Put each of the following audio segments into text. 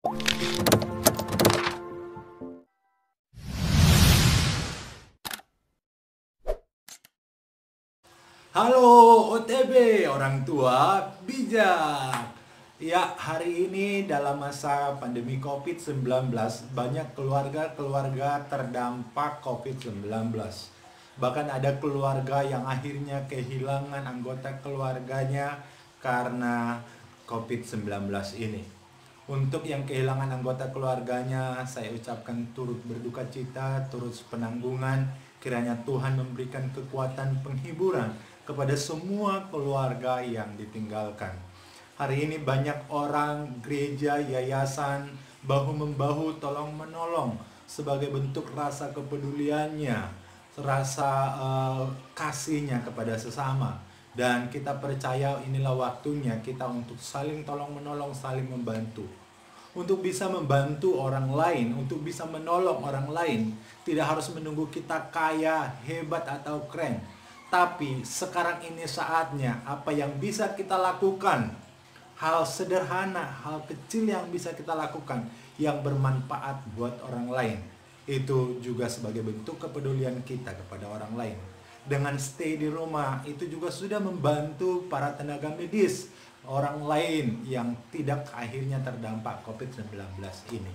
Halo OTB, orang tua bijak. Ya, hari ini dalam masa pandemi COVID-19, banyak keluarga-keluarga terdampak COVID-19. Bahkan ada keluarga yang akhirnya kehilangan anggota keluarganya karena COVID-19 ini. Untuk yang kehilangan anggota keluarganya, saya ucapkan turut berduka cita, turut penanggungan. Kiranya Tuhan memberikan kekuatan penghiburan kepada semua keluarga yang ditinggalkan. Hari ini banyak orang, gereja, yayasan, bahu-membahu tolong-menolong sebagai bentuk rasa kepeduliannya, rasa kasihnya kepada sesama. Dan kita percaya inilah waktunya kita untuk saling tolong-menolong, saling membantu. Untuk bisa membantu orang lain, untuk bisa menolong orang lain, tidak harus menunggu kita kaya, hebat, atau keren. Tapi sekarang ini saatnya apa yang bisa kita lakukan, hal sederhana, hal kecil yang bisa kita lakukan yang bermanfaat buat orang lain. Itu juga sebagai bentuk kepedulian kita kepada orang lain. Dengan stay di rumah, itu juga sudah membantu para tenaga medis, orang lain yang tidak akhirnya terdampak COVID-19 ini.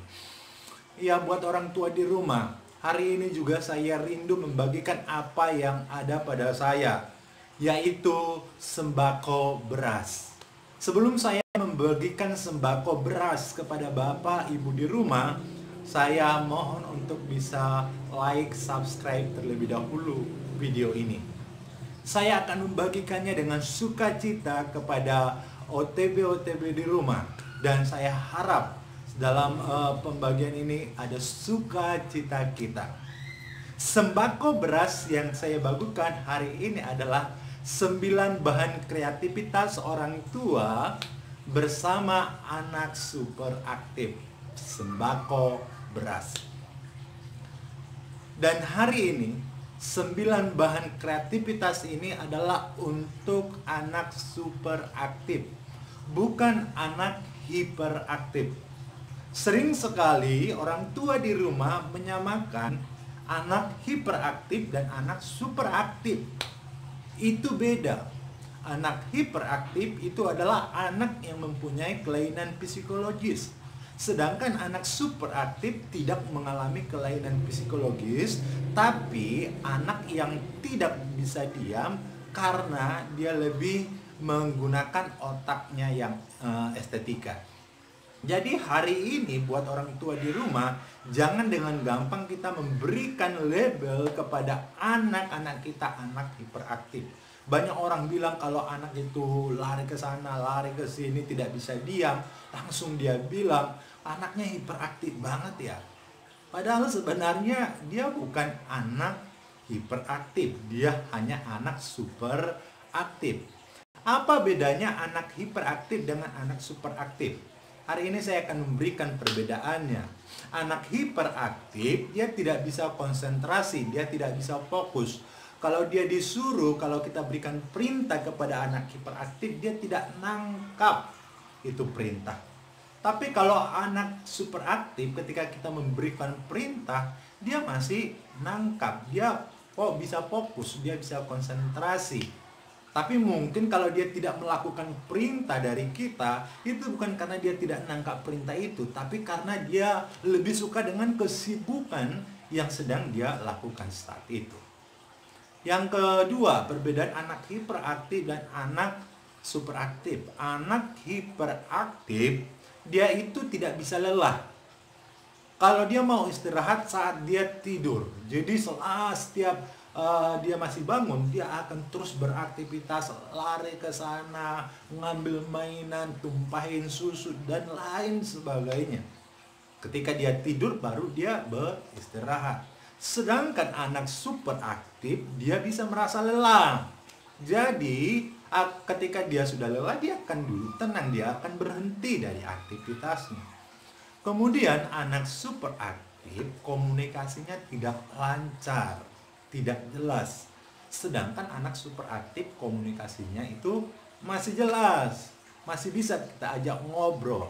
Ya, buat orang tua di rumah, hari ini juga saya rindu membagikan apa yang ada pada saya, yaitu sembako beras. Sebelum saya membagikan sembako beras kepada Bapak Ibu di rumah, saya mohon untuk bisa like, subscribe terlebih dahulu video ini. Saya akan membagikannya dengan sukacita kepada OTB-OTB di rumah. Dan saya harap dalam pembagian ini ada sukacita kita. Sembako beras yang saya bagikan hari ini adalah 9 bahan kreativitas orang tua bersama anak super aktif. Sembako beras. Dan hari ini 9 bahan kreativitas ini adalah untuk anak super aktif, bukan anak hiperaktif. Sering sekali orang tua di rumah menyamakan anak hiperaktif dan anak super aktif. Itu beda. Anak hiperaktif itu adalah anak yang mempunyai kelainan psikologis. Sedangkan anak super aktif tidak mengalami kelainan psikologis, tapi anak yang tidak bisa diam karena dia lebih menggunakan otaknya yang estetika. Jadi hari ini buat orang tua di rumah, jangan dengan gampang kita memberikan label kepada anak-anak kita anak hiperaktif. Banyak orang bilang kalau anak itu lari ke sana, lari ke sini, tidak bisa diam, langsung dia bilang anaknya hiperaktif banget ya. Padahal sebenarnya dia bukan anak hiperaktif, dia hanya anak super aktif. Apa bedanya anak hiperaktif dengan anak super aktif? Hari ini saya akan memberikan perbedaannya. Anak hiperaktif, dia tidak bisa konsentrasi, dia tidak bisa fokus. Kalau dia disuruh, kalau kita berikan perintah kepada anak hiperaktif, dia tidak nangkap itu perintah. Tapi kalau anak super aktif, ketika kita memberikan perintah, dia masih nangkap, dia bisa fokus, dia bisa konsentrasi. Tapi mungkin kalau dia tidak melakukan perintah dari kita, itu bukan karena dia tidak nangkap perintah itu, tapi karena dia lebih suka dengan kesibukan yang sedang dia lakukan saat itu. Yang kedua, perbedaan anak hiperaktif dan anak superaktif. Anak hiperaktif, dia itu tidak bisa lelah. Kalau dia mau istirahat saat dia tidur. Jadi setiap dia masih bangun, dia akan terus beraktivitas, lari ke sana, ngambil mainan, tumpahin susu, dan lain sebagainya. Ketika dia tidur, baru dia beristirahat. Sedangkan anak super aktif, dia bisa merasa lelah. Jadi, ketika dia sudah lelah, dia akan dulu tenang, dia akan berhenti dari aktivitasnya. Kemudian anak super aktif, komunikasinya tidak lancar, tidak jelas. Sedangkan anak super aktif, komunikasinya itu masih jelas, masih bisa kita ajak ngobrol.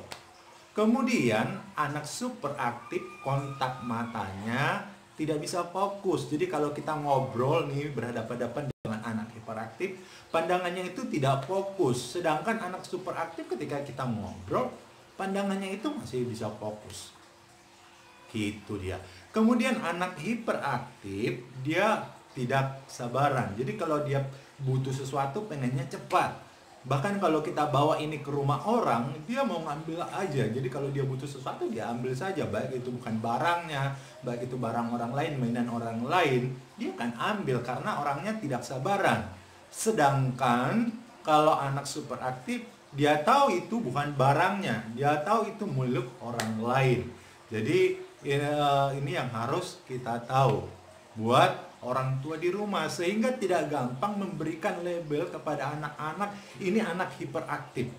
Kemudian anak super aktif kontak matanya tidak bisa fokus. Jadi kalau kita ngobrol nih berhadapan-hadapan dengan anak hiperaktif, pandangannya itu tidak fokus. Sedangkan anak super aktif ketika kita ngobrol, pandangannya itu masih bisa fokus. Gitu dia. Kemudian anak hiperaktif, dia tidak sabaran. Jadi kalau dia butuh sesuatu pengennya cepat. Bahkan kalau kita bawa ini ke rumah orang, dia mau ngambil aja. Jadi kalau dia butuh sesuatu, dia ambil saja. Baik itu bukan barangnya, baik itu barang orang lain, mainan orang lain, dia akan ambil karena orangnya tidak sabaran. Sedangkan kalau anak super aktif, dia tahu itu bukan barangnya, dia tahu itu milik orang lain. Jadi ini yang harus kita tahu buat orang tua di rumah, sehingga tidak gampang memberikan label kepada anak-anak ini anak hiperaktif,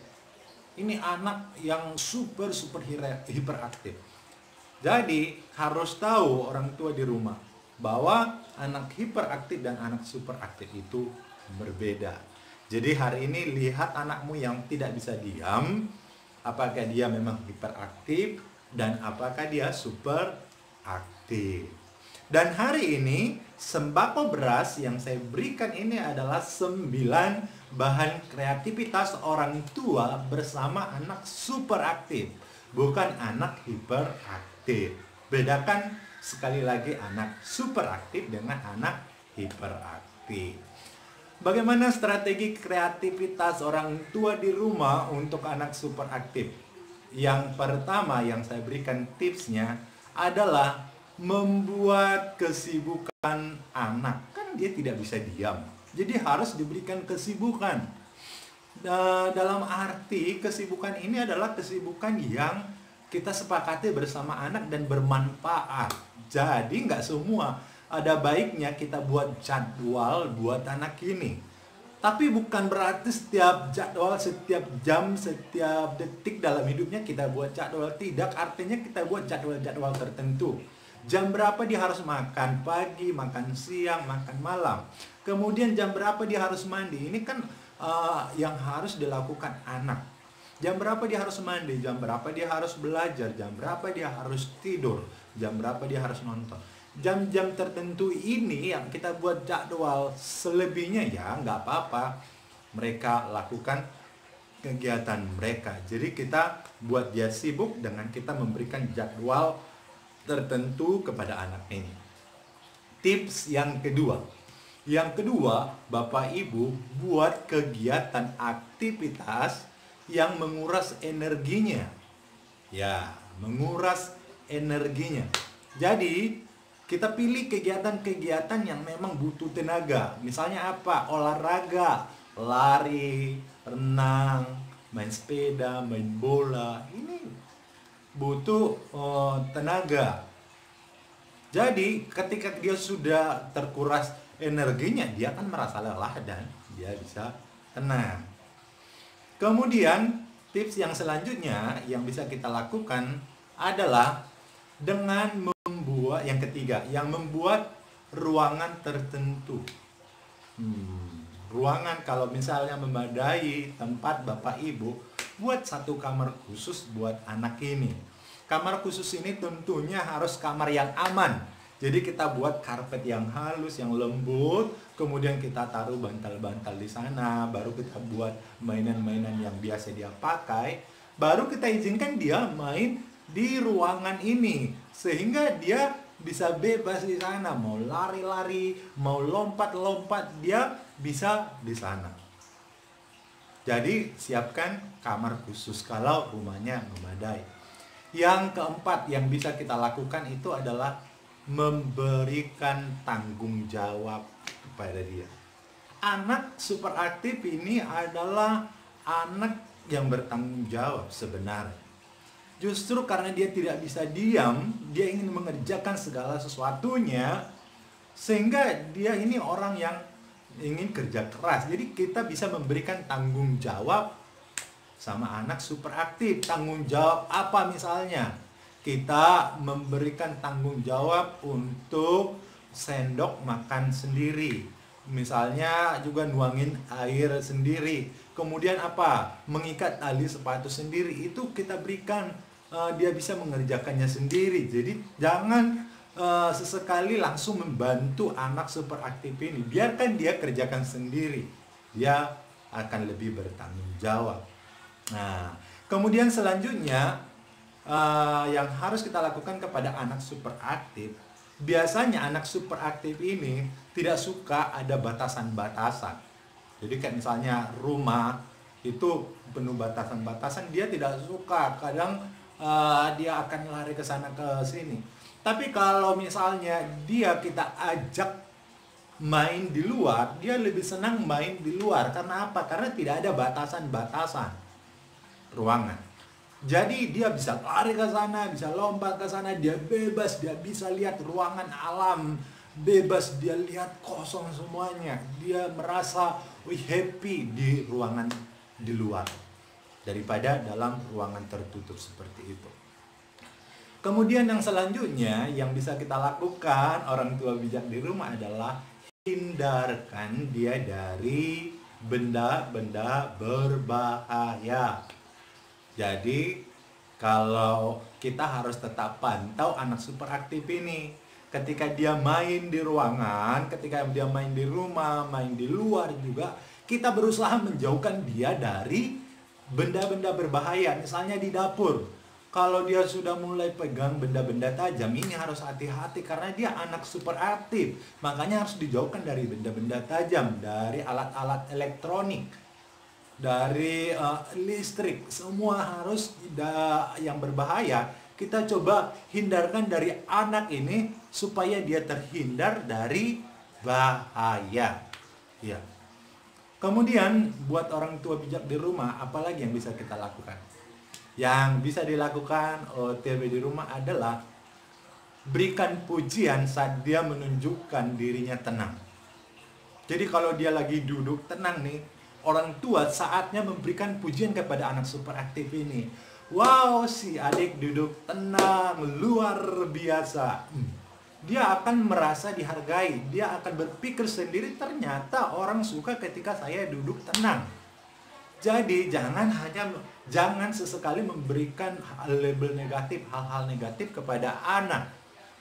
ini anak yang super hiperaktif. Jadi harus tahu orang tua di rumah bahwa anak hiperaktif dan anak super aktif itu berbeda. Jadi hari ini lihat anakmu yang tidak bisa diam, apakah dia memang hiperaktif dan apakah dia super aktif. Dan hari ini sembako beras yang saya berikan ini adalah 9 bahan kreativitas orang tua bersama anak super aktif, bukan anak hiperaktif. Bedakan sekali lagi anak super aktif dengan anak hiperaktif. Bagaimana strategi kreativitas orang tua di rumah untuk anak super aktif? Yang pertama yang saya berikan tipsnya adalah membuat kesibukan anak. Kan dia tidak bisa diam, jadi harus diberikan kesibukan. Dalam arti kesibukan ini adalah kesibukan yang kita sepakati bersama anak dan bermanfaat. Jadi nggak semua, ada baiknya kita buat jadwal buat anak ini. Tapi bukan berarti setiap jadwal, setiap jam, setiap detik dalam hidupnya kita buat jadwal. Tidak, artinya kita buat jadwal-jadwal tertentu. Jam berapa dia harus makan pagi, makan siang, makan malam. Kemudian jam berapa dia harus mandi. Ini kan yang harus dilakukan anak. Jam berapa dia harus mandi, jam berapa dia harus belajar, jam berapa dia harus tidur, jam berapa dia harus nonton. Jam-jam tertentu ini yang kita buat jadwal, selebihnya ya nggak apa-apa. Mereka lakukan kegiatan mereka. Jadi kita buat dia sibuk dengan kita memberikan jadwal tertentu kepada anak ini. Tips yang kedua. Yang kedua, Bapak Ibu buat kegiatan aktivitas yang menguras energinya. Ya, menguras energinya. Jadi kita pilih kegiatan-kegiatan yang memang butuh tenaga. Misalnya apa? Olahraga, lari, renang, main sepeda, main bola. Ini butuh tenaga. Jadi ketika dia sudah terkuras energinya, dia akan merasa lelah dan dia bisa tenang. Kemudian tips yang selanjutnya yang bisa kita lakukan adalah dengan yang ketiga, yang membuat ruangan tertentu. Ruangan kalau misalnya memadai tempat Bapak Ibu, buat satu kamar khusus buat anak ini. Kamar khusus ini tentunya harus kamar yang aman. Jadi kita buat karpet yang halus, yang lembut, kemudian kita taruh bantal-bantal di sana, baru kita buat mainan-mainan yang biasa dia pakai, baru kita izinkan dia main di ruangan ini, sehingga dia bisa bebas di sana, mau lari-lari, mau lompat-lompat, dia bisa di sana. Jadi siapkan kamar khusus kalau rumahnya memadai. Yang keempat yang bisa kita lakukan itu adalah memberikan tanggung jawab kepada dia. Anak super aktif ini adalah anak yang bertanggung jawab sebenarnya. Justru karena dia tidak bisa diam, dia ingin mengerjakan segala sesuatunya, sehingga dia ini orang yang ingin kerja keras. Jadi kita bisa memberikan tanggung jawab sama anak super aktif. Tanggung jawab apa misalnya? Kita memberikan tanggung jawab untuk sendok makan sendiri. Misalnya juga nuangin air sendiri. Kemudian apa? Mengikat tali sepatu sendiri. Itu kita berikan dia bisa mengerjakannya sendiri. Jadi jangan sesekali langsung membantu anak super aktif ini. Biarkan dia kerjakan sendiri. Dia akan lebih bertanggung jawab. Nah, kemudian selanjutnya yang harus kita lakukan kepada anak super aktif, biasanya anak super aktif ini tidak suka ada batasan-batasan. Jadi kayak misalnya rumah itu penuh batasan-batasan, dia tidak suka. Kadang dia akan lari ke sana ke sini. Tapi kalau misalnya kita ajak main di luar, dia lebih senang main di luar. Karena apa? Karena tidak ada batasan-batasan ruangan. Jadi dia bisa lari ke sana, bisa lompat ke sana, dia bebas, dia bisa lihat ruangan alam, bebas, dia lihat kosong semuanya. Dia merasa happy di ruangan di luar daripada dalam ruangan tertutup seperti itu. Kemudian yang selanjutnya yang bisa kita lakukan orang tua bijak di rumah adalah hindarkan dia dari benda-benda berbahaya. Jadi kalau kita harus tetap pantau anak super aktif ini, ketika dia main di ruangan, ketika dia main di rumah, main di luar juga, kita berusaha menjauhkan dia dari benda-benda berbahaya. Misalnya di dapur, kalau dia sudah mulai pegang benda-benda tajam, ini harus hati-hati karena dia anak super aktif. Makanya harus dijauhkan dari benda-benda tajam, dari alat-alat elektronik, dari listrik. Semua harus yang berbahaya kita coba hindarkan dari anak ini supaya dia terhindar dari bahaya. Ya. Kemudian buat orang tua bijak di rumah, apalagi yang bisa kita lakukan? Yang bisa dilakukan OTW di rumah adalah berikan pujian saat dia menunjukkan dirinya tenang. Jadi kalau dia lagi duduk tenang nih, orang tua saatnya memberikan pujian kepada anak super aktif ini. Wow, si adik duduk tenang, luar biasa. Dia akan merasa dihargai, dia akan berpikir sendiri, ternyata orang suka ketika saya duduk tenang. Jadi jangan sesekali memberikan label negatif, hal-hal negatif kepada anak.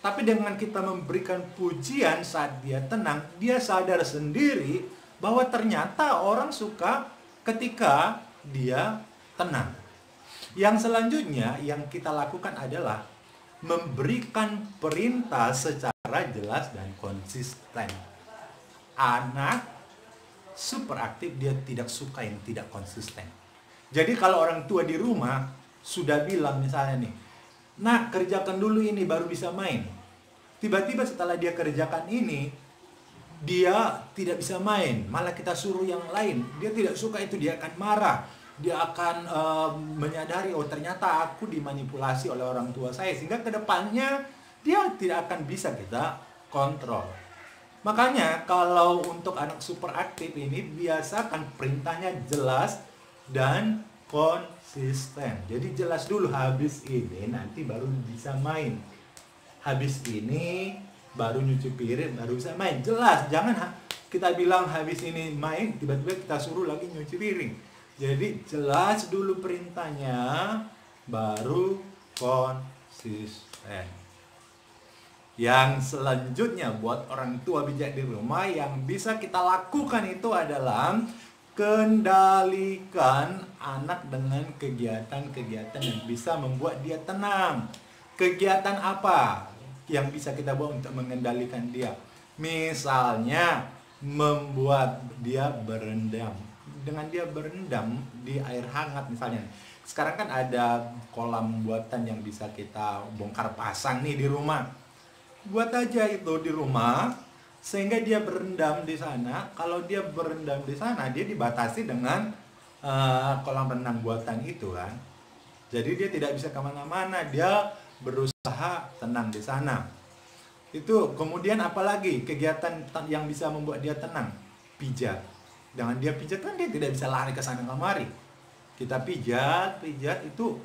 Tapi dengan kita memberikan pujian saat dia tenang, dia sadar sendiri bahwa ternyata orang suka ketika dia tenang. Yang selanjutnya yang kita lakukan adalah memberikan perintah secara jelas dan konsisten. Anak super aktif dia tidak suka yang tidak konsisten. Jadi kalau orang tua di rumah sudah bilang misalnya nih, nak kerjakan dulu ini baru bisa main. Tiba-tiba setelah dia kerjakan ini, dia tidak bisa main. Malah kita suruh yang lain. Dia tidak suka itu, dia akan marah. Dia akan menyadari, oh ternyata aku dimanipulasi oleh orang tua saya. Sehingga kedepannya dia tidak akan bisa kita kontrol. Makanya kalau untuk anak super aktif ini biasakan perintahnya jelas dan konsisten. Jadi jelas dulu, habis ini nanti baru bisa main. Habis ini baru nyuci piring, baru bisa main. Jelas, jangan kita bilang habis ini main, tiba-tiba kita suruh lagi nyuci piring. Jadi jelas dulu perintahnya, baru konsisten. Yang selanjutnya buat orang tua bijak di rumah yang bisa kita lakukan itu adalah kendalikan anak dengan kegiatan-kegiatan yang bisa membuat dia tenang. Kegiatan apa yang bisa kita buat untuk mengendalikan dia? Misalnya membuat dia berendam. Dengan dia berendam di air hangat misalnya. Sekarang kan ada kolam buatan yang bisa kita bongkar pasang nih di rumah. Buat aja itu di rumah sehingga dia berendam di sana. Kalau dia berendam di sana, dia dibatasi dengan kolam renang buatan itu kan. Jadi dia tidak bisa kemana-mana, dia berusaha tenang di sana. Itu kemudian apalagi kegiatan yang bisa membuat dia tenang? Pijat. Dengan dia pijat kan dia tidak bisa lari ke sana kemari. Kita pijat itu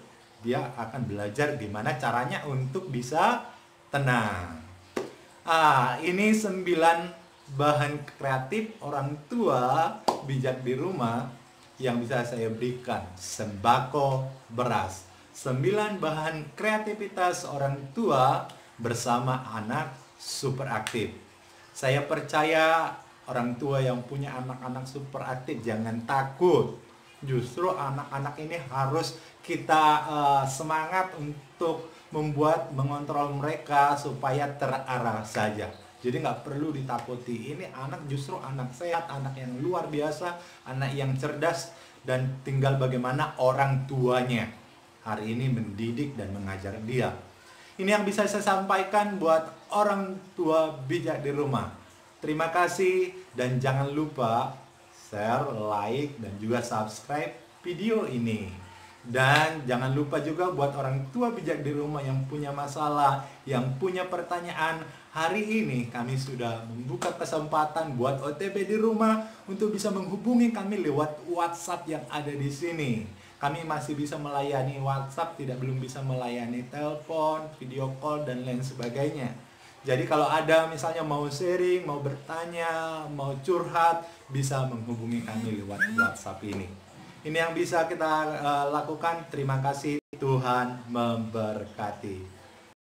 dia akan belajar gimana caranya untuk bisa tenang. Ini 9 bahan kreatif orang tua bijak di rumah yang bisa saya berikan. Sembako beras. 9 bahan kreativitas orang tua bersama anak super aktif. Saya percaya orang tua yang punya anak-anak super aktif jangan takut. Justru anak-anak ini harus kita semangat untuk mengontrol mereka supaya terarah saja. Jadi nggak perlu ditakuti. Ini anak justru anak sehat, anak yang luar biasa, anak yang cerdas, dan tinggal bagaimana orang tuanya hari ini mendidik dan mengajar dia. Ini yang bisa saya sampaikan buat orang tua bijak di rumah. Terima kasih dan jangan lupa share, like, dan juga subscribe video ini. Dan jangan lupa juga buat orang tua bijak di rumah yang punya masalah, yang punya pertanyaan. Hari ini kami sudah membuka kesempatan buat OTP di rumah untuk bisa menghubungi kami lewat WhatsApp yang ada di sini. Kami masih bisa melayani WhatsApp, belum bisa melayani telepon, video call, dan lain sebagainya. Jadi kalau ada misalnya mau sharing, mau bertanya, mau curhat, bisa menghubungi kami lewat WhatsApp ini. Ini yang bisa kita lakukan. Terima kasih, Tuhan memberkati.